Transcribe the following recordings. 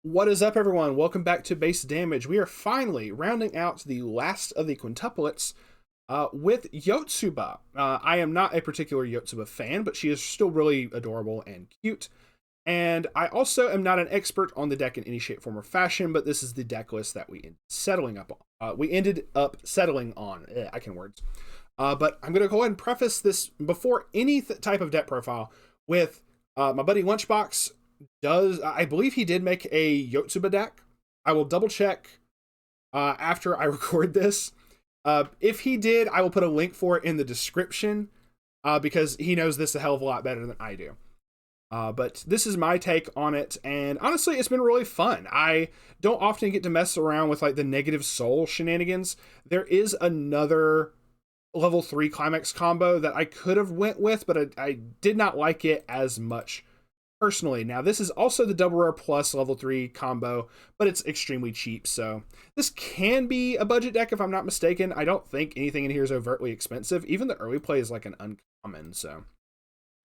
What is up, everyone? Welcome back to Base Damage. We are finally rounding out the last of the quintuplets with Yotsuba. I am not a particular Yotsuba fan, but she is still really adorable and cute. And I also am not an expert on the deck in any shape, form, or fashion, but this is the deck list that we ended up settling on. I can words. But I'm going to go ahead and preface this before any type of deck profile with my buddy Lunchbox. I believe he did make a Yotsuba deck. I will double check after I record this. If he did, I will put a link for it in the description because he knows this a hell of a lot better than I do. But this is my take on it, and honestly, it's been really fun. I don't often get to mess around with like the negative soul shenanigans. There is another level 3 climax combo that I could have went with, but I did not like it as much personally. Now, this is also the double rare plus level 3 combo, but it's extremely cheap, so this can be a budget deck if I'm not mistaken. I don't think anything in here is overtly expensive. Even the early play is like an uncommon, so.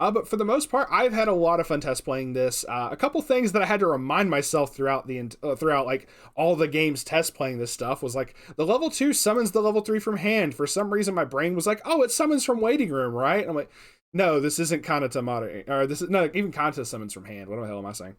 But for the most part, I've had a lot of fun test playing this. A couple things that I had to remind myself throughout like all the games test playing this stuff was like the level 2 summons the level 3 from hand. For some reason, my brain was like, oh, it summons from waiting room, right? And I'm like, no, this isn't Kanata Mata, or this is not even Kanata summons from hand. What the hell am I saying?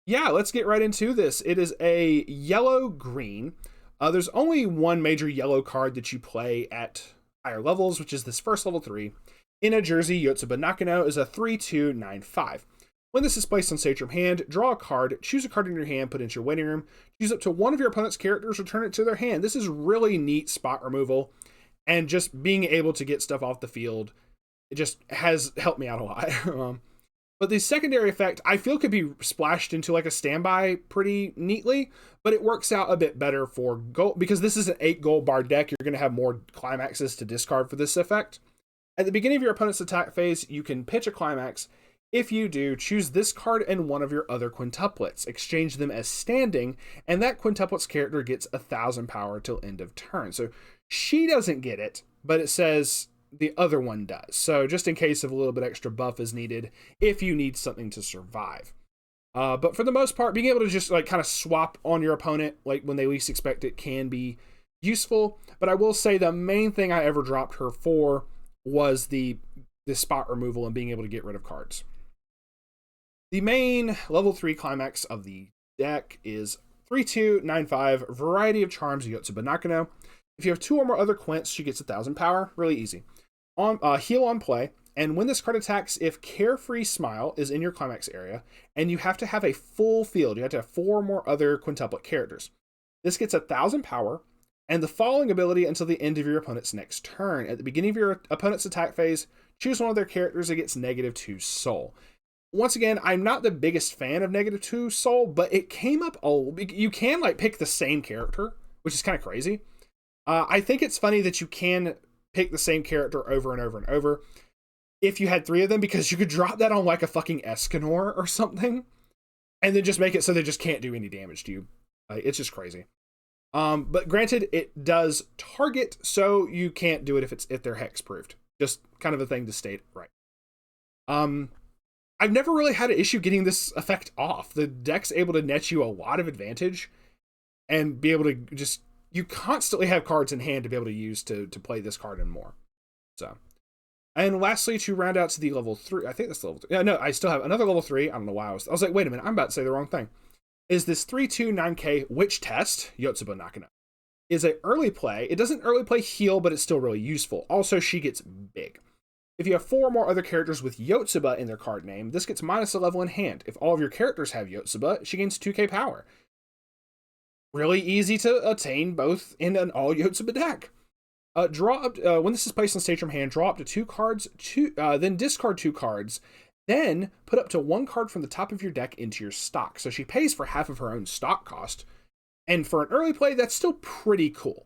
Yeah, let's get right into this. It is a yellow green. There's only one major yellow card that you play at higher levels, which is this first level 3. In a jersey, Yotsuba Nakano is a 3/2/9/5. When this is placed on stage from hand, draw a card, choose a card in your hand, put it into your waiting room, choose up to one of your opponent's characters, return it to their hand. This is really neat spot removal, and just being able to get stuff off the field, it just has helped me out a lot. But the secondary effect, I feel, could be splashed into like a standby pretty neatly, but it works out a bit better for gold, because this is an 8 gold bar deck. You're going to have more climaxes to discard for this effect. At the beginning of your opponent's attack phase, you can pitch a climax. If you do, choose this card and one of your other quintuplets. Exchange them as standing, and that quintuplet's character gets 1,000 power till end of turn. So she doesn't get it, but it says the other one does. So just in case of a little bit extra buff is needed, if you need something to survive. But for the most part, being able to just like kind of swap on your opponent, like when they least expect it, can be useful. But I will say the main thing I ever dropped her for was the spot removal and being able to get rid of cards. The main level 3 climax of the deck is 3/2/9/5 Variety of Charms Yotsuba Nakano. If you have 2 or more other quints, she gets 1,000 power. Really easy. Heal on play, and when this card attacks, if Carefree Smile is in your climax area, and you have to have a full field, you have to have 4 or more other quintuplet characters. This gets 1,000 power, and the following ability until the end of your opponent's next turn. At the beginning of your opponent's attack phase, choose one of their characters that gets -2 soul. Once again, I'm not the biggest fan of -2 soul, but it came up you can like pick the same character, which is kind of crazy. I think it's funny that you can pick the same character over and over and over if you had 3 of them, because you could drop that on like a fucking Escanor or something, and then just make it so they just can't do any damage to you. It's just crazy. But granted, it does target, so you can't do it if they're hex proofed. Just kind of a thing to state right. I've never really had an issue getting this effect off. The deck's able to net you a lot of advantage and be able to just, you constantly have cards in hand to be able to use to play this card and more. So, and lastly, to round out to the level 3, I think that's level 3. Yeah, no, I still have another level 3. I don't know why I was like, wait a minute, I'm about to say the wrong thing. Is this 3/2/9K Witch Test, Yotsuba Nakano. Is a early play. It doesn't early play heal, but it's still really useful. Also, she gets big. If you have 4 or more other characters with Yotsuba in their card name, this gets -a level in hand. If all of your characters have Yotsuba, she gains 2k power. Really easy to attain both in an all Yotsuba deck. Draw up when this is placed on stage from hand, draw up to 2 cards, then discard 2 cards. Then put up to 1 card from the top of your deck into your stock. So she pays for half of her own stock cost. And for an early play, that's still pretty cool.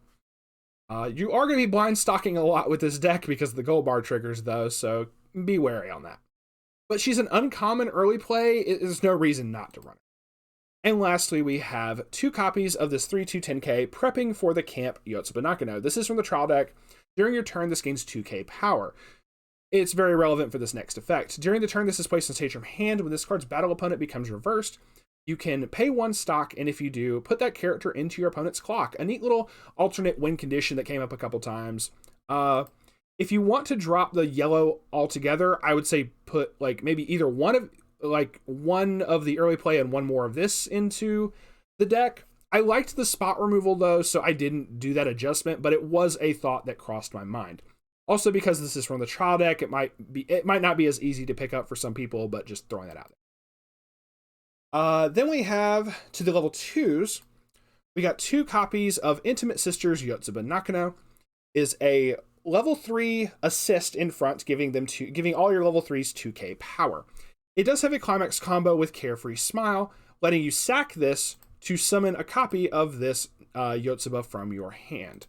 You are going to be blind stocking a lot with this deck because of the gold bar triggers, though, so be wary on that. But she's an uncommon early play. There's no reason not to run it. And lastly, we have 2 copies of this 3/2/10K Prepping for the Camp Yotsuba Nakano. This is from the trial deck. During your turn, this gains 2k power. It's very relevant for this next effect. During the turn this is placed on stage from hand, when this card's battle opponent becomes reversed, you can pay 1 stock, and if you do, put that character into your opponent's clock. A neat little alternate win condition that came up a couple times. If you want to drop the yellow altogether, I would say put like maybe either one of the early play and one more of this into the deck. I liked the spot removal though, so I didn't do that adjustment, but it was a thought that crossed my mind. Also, because this is from the trial deck, it might not be as easy to pick up for some people, but just throwing that out there. Then we have, to the level 2s, we got 2 copies of Intimate Sisters Yotsuba Nakano. Is a level 3 assist in front, giving all your level 3s 2k power. It does have a climax combo with Carefree Smile, letting you sack this to summon a copy of this Yotsuba from your hand.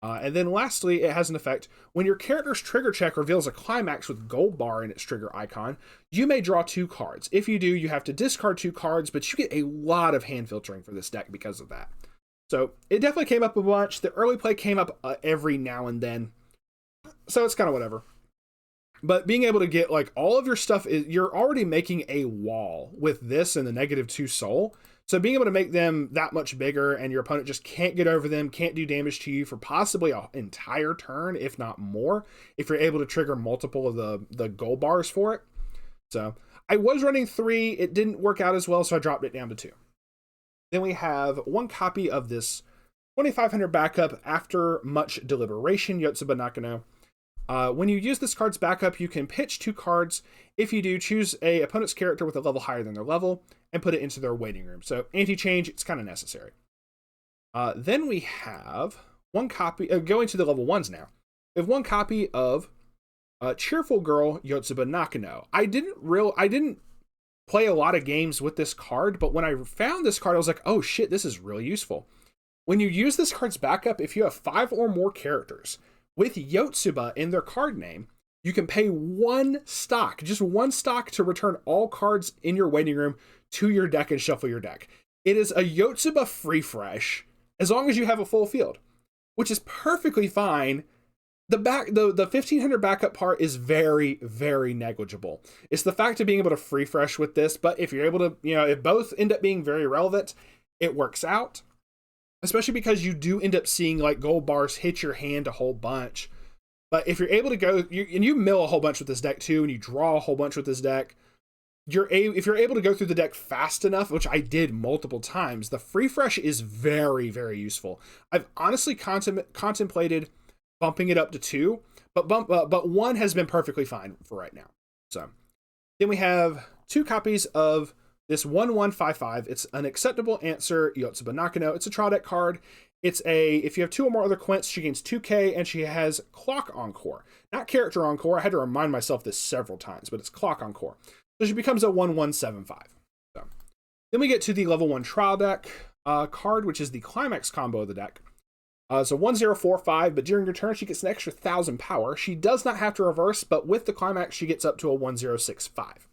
And then lastly, it has an effect. When your character's trigger check reveals a climax with gold bar in its trigger icon, you may draw 2 cards. If you do, you have to discard 2 cards, but you get a lot of hand filtering for this deck because of that. So it definitely came up a bunch. The early play came up every now and then. So it's kind of whatever. But being able to get like all of your stuff, you're already making a wall with this and the -2 soul. So being able to make them that much bigger and your opponent just can't get over them, can't do damage to you for possibly an entire turn, if not more, if you're able to trigger multiple of the gold bars for it. So I was running 3. It didn't work out as well, so I dropped it down to 2. Then we have 1 copy of this 2500 backup After Much Deliberation Yotsuba Nakano. When you use this card's backup, you can pitch 2 cards. If you do, choose a opponent's character with a level higher than their level and put it into their waiting room. So anti-change, it's kind of necessary. Then we have 1 copy, going to the level 1s now. We have 1 copy of Cheerful Girl Yotsuba Nakano. I didn't play a lot of games with this card, but when I found this card, I was like, oh shit, this is really useful. When you use this card's backup, if you have 5 or more characters with Yotsuba in their card name, you can pay 1 stock, just 1 stock, to return all cards in your waiting room to your deck and shuffle your deck. It is a Yotsuba free fresh, as long as you have a full field, which is perfectly fine. The 1500 backup part is very, very negligible. It's the fact of being able to free fresh with this, but if you're able to, if both end up being very relevant, it works out. Especially because you do end up seeing like gold bars hit your hand a whole bunch. But if you're able to go, you mill a whole bunch with this deck too, and you draw a whole bunch with this deck, if you're able to go through the deck fast enough, which I did multiple times, the free fresh is very, very useful. I've honestly contemplated bumping it up to 2, but 1 has been perfectly fine for right now. So then we have 2 copies of this 1155. It's an acceptable answer Yotsuba Nakano. It's a trial deck card. If you have 2 or more other Quints, she gains 2k, and she has Clock Encore. Not Character Encore. I had to remind myself this several times, but it's Clock Encore. So she becomes a 1175. So then we get to the level 1 trial deck card, which is the Climax combo of the deck. So 1045, but during your turn, she gets an extra 1000 power. She does not have to reverse, but with the Climax, she gets up to a 1065.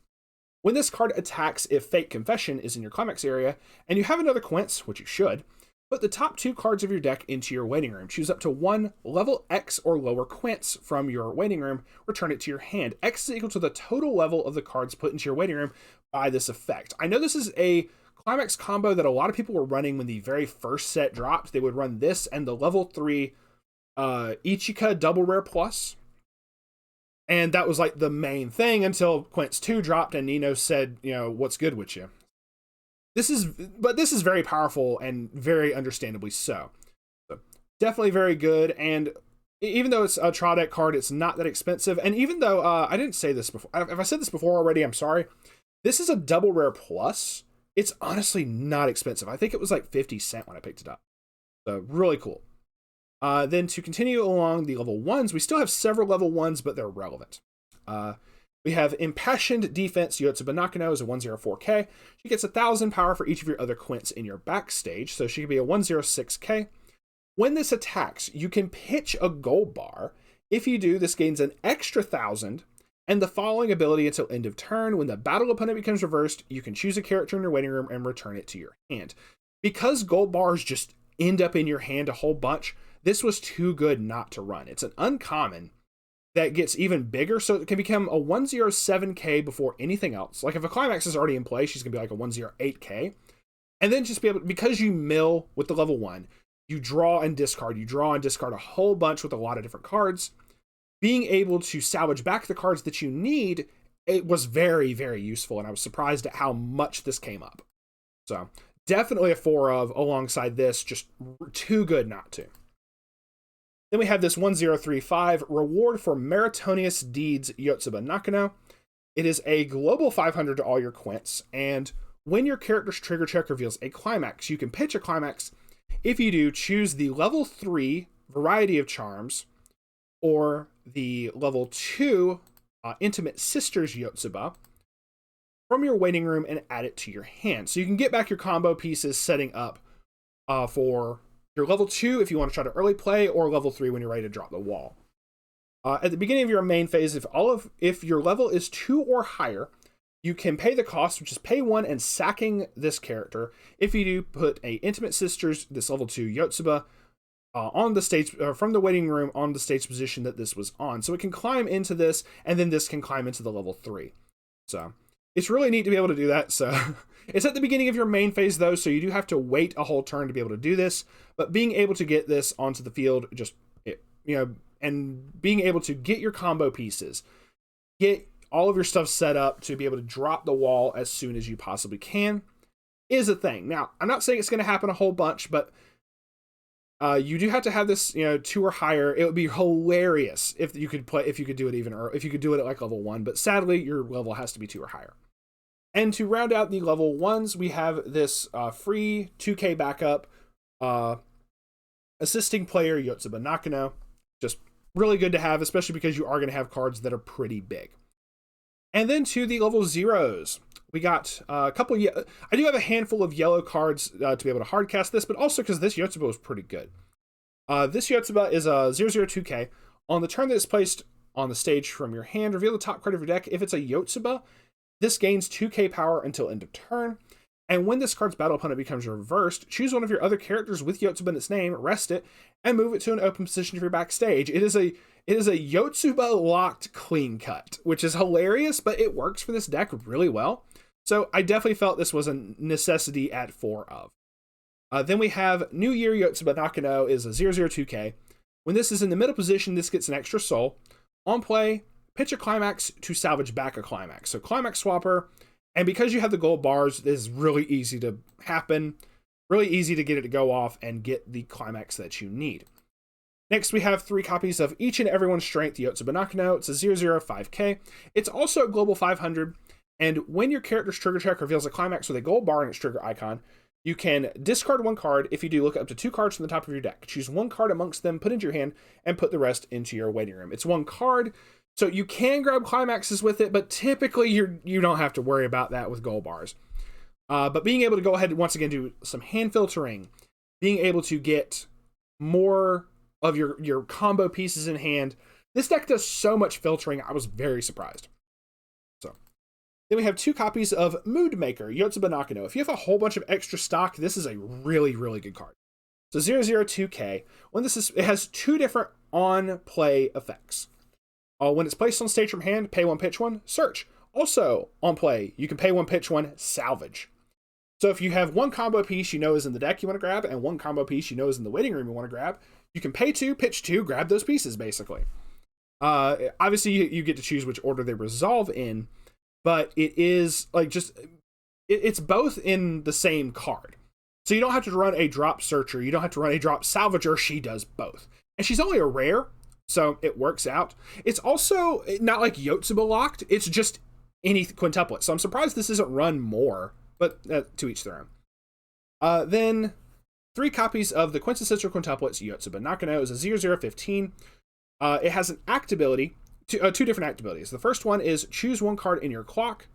When this card attacks, if Fate Confession is in your Climax area, and you have another Quints, which you should, put the top 2 cards of your deck into your waiting room. Choose up to 1 level X or lower Quints from your waiting room. Return it to your hand. X is equal to the total level of the cards put into your waiting room by this effect. I know this is a Climax combo that a lot of people were running when the very first set dropped. They would run this and the level 3 Ichika Double Rare Plus. And that was like the main thing until Quints 2 dropped and Nino said, what's good with you? This is very powerful and very understandably so. Definitely very good. And even though it's a trial deck card, it's not that expensive. And even though I didn't say this before, if I said this before already, I'm sorry. This is a Double Rare Plus. It's honestly not expensive. I think it was like 50 cents when I picked it up. So really cool. Then to continue along the level 1s, we still have several level 1s, but they're relevant. We have Impassioned Defense Yotsuba Nakano is a 104k. She gets 1000 power for each of your other Quints in your backstage, so she can be a 106k. When this attacks, you can pitch a gold bar. If you do, this gains an extra 1000, and the following ability until end of turn. When the battle opponent becomes reversed, you can choose a character in your waiting room and return it to your hand. Because gold bars just end up in your hand a whole bunch, this was too good not to run. It's an uncommon. that gets even bigger, so it can become a 107k before anything else. Like if a climax is already in play, she's gonna be like a 108k. And then just be able, because you mill with the level 1, you draw and discard, a whole bunch with a lot of different cards. Being able to salvage back the cards that you need, it was very, very useful, and I was surprised at how much this came up. So definitely a 4 of alongside this, just too good not to. Then we have this 1035, Reward for Meritorious Deeds Yotsuba Nakano. It is a global 500 to all your quints, and when your character's trigger check reveals a climax, you can pitch a climax. If you do, choose the level 3 Variety of Charms, or the level 2 Intimate Sisters Yotsuba from your waiting room and add it to your hand. So you can get back your combo pieces setting up for your level 2 if you want to try to early play, or level 3 when you're ready to drop the wall. At the beginning of your main phase, if your level is 2 or higher, you can pay the cost, which is pay 1 and sacking this character. If you do, put a Intimate Sisters, this level 2 Yotsuba, on the stage, from the waiting room on the stage position that this was on. So it can climb into this, and then this can climb into the level 3. So it's really neat to be able to do that. So it's at the beginning of your main phase though, so you do have to wait a whole turn to be able to do this. But being able to get this onto the field, and being able to get your combo pieces, get all of your stuff set up to be able to drop the wall as soon as you possibly can, is a thing. Now, I'm not saying it's going to happen a whole bunch, but you do have to have this, 2 or higher. It would be hilarious if you could do it even, or if you could do it at like level 1, but sadly your level has to be 2 or higher. And to round out the level 1s, we have this free 2k backup, assisting player Yotsuba Nakano. Just really good to have, especially because you are going to have cards that are pretty big. And then to the level 0s, we got a couple. I do have a handful of yellow cards to be able to hardcast this, but also because this Yotsuba was pretty good. This Yotsuba is a 002k. On the turn that is placed on the stage from your hand, reveal the top card of your deck. If it's a Yotsuba, this gains 2k power until end of turn. And when this card's battle opponent becomes reversed, choose one of your other characters with Yotsuba in its name, rest it, and move it to an open position if you're backstage. It is a Yotsuba locked clean cut, which is hilarious, but it works for this deck really well. So I definitely felt this was a necessity at 4 of. Then we have New Year Yotsuba Nakano is a 002k. When this is in the middle position, this gets an extra soul. On play, pitch a climax to salvage back a climax. So climax swapper. And because you have the gold bars, this is really easy to happen, really easy to get it to go off and get the climax that you need. Next, we have 3 copies of Each and Everyone's Strength Yotsuba Nakano. It's a 005k. It's also a global 500, and when your character's trigger check reveals a climax with a gold bar in its trigger icon, you can discard 1 card. If you do, look up to 2 cards from the top of your deck. Choose 1 card amongst them, put into your hand, and put the rest into your waiting room. It's 1 card. So you can grab climaxes with it, but typically you don't have to worry about that with gold bars. But being able to go ahead and once again do some hand filtering, being able to get more of your combo pieces in hand. This deck does so much filtering, I was very surprised. So then we have 2 copies of Mood Maker, Yotsuba Nakano. If you have a whole bunch of extra stock, this is a really, really good card. So 002k. It has 2 different on-play effects. When it's placed on stage from hand, pay 1, pitch 1, search. Also, on play, you can pay 1, pitch 1, salvage. So if you have 1 combo piece you know is in the deck you want to grab, and 1 combo piece you know is in the waiting room you want to grab, you can pay 2, pitch 2, grab those pieces, basically. Obviously, you get to choose which order they resolve in, but it is, it's both in the same card. So you don't have to run a drop searcher, you don't have to run a drop salvager, she does both. And she's only a rare, so it works out. It's also not like Yotsuba locked. It's just any quintuplet. So I'm surprised this isn't run more, but to each their own. Then 3 copies of the quintessential quintuplets Yotsuba Nakano is a 0015. It has an act ability, 2 different act abilities. The first one is choose 1 card in your clock,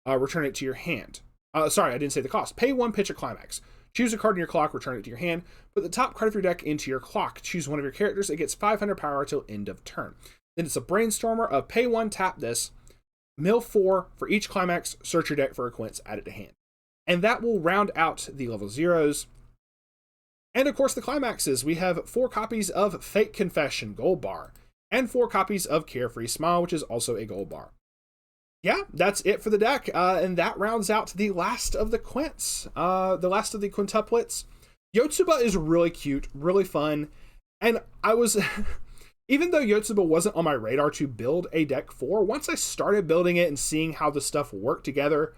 return it to your hand. Sorry, I didn't say the cost. Pay 1, pitch a climax. Choose a card in your clock, return it to your hand. Put the top card of your deck into your clock. Choose one of your characters. It gets 500 power till end of turn. Then it's a brainstormer of pay 1, tap this, mill 4 for each climax, search your deck for a quints, add it to hand. And that will round out the level 0s. And of course the climaxes. We have 4 copies of Fake Confession, gold bar. and 4 copies of Carefree Smile, which is also a gold bar. Yeah, that's it for the deck, and that rounds out the last of the quints, the last of the quintuplets. Yotsuba is really cute, really fun, and I was... Even though Yotsuba wasn't on my radar to build a deck for, once I started building it and seeing how the stuff worked together,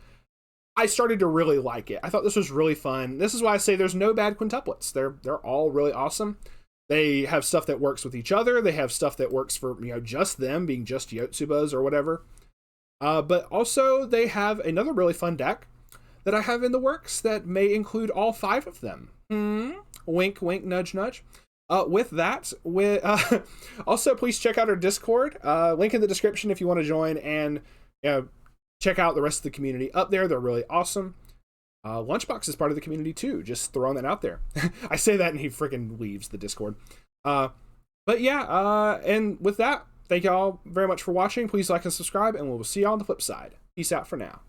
I started to really like it. I thought this was really fun. This is why I say there's no bad quintuplets. They're all really awesome. They have stuff that works with each other. They have stuff that works for, just them, being just Yotsubas or whatever. But also they have another really fun deck that I have in the works that may include all 5 of them. Wink, wink, nudge, nudge. With that, also please check out our Discord. Link in the description if you want to join and check out the rest of the community up there. They're really awesome. Lunchbox is part of the community too. Just throwing that out there. I say that and he freaking leaves the Discord. But yeah, and with that, thank y'all very much for watching. Please like and subscribe, and we'll see y'all on the flip side. Peace out for now.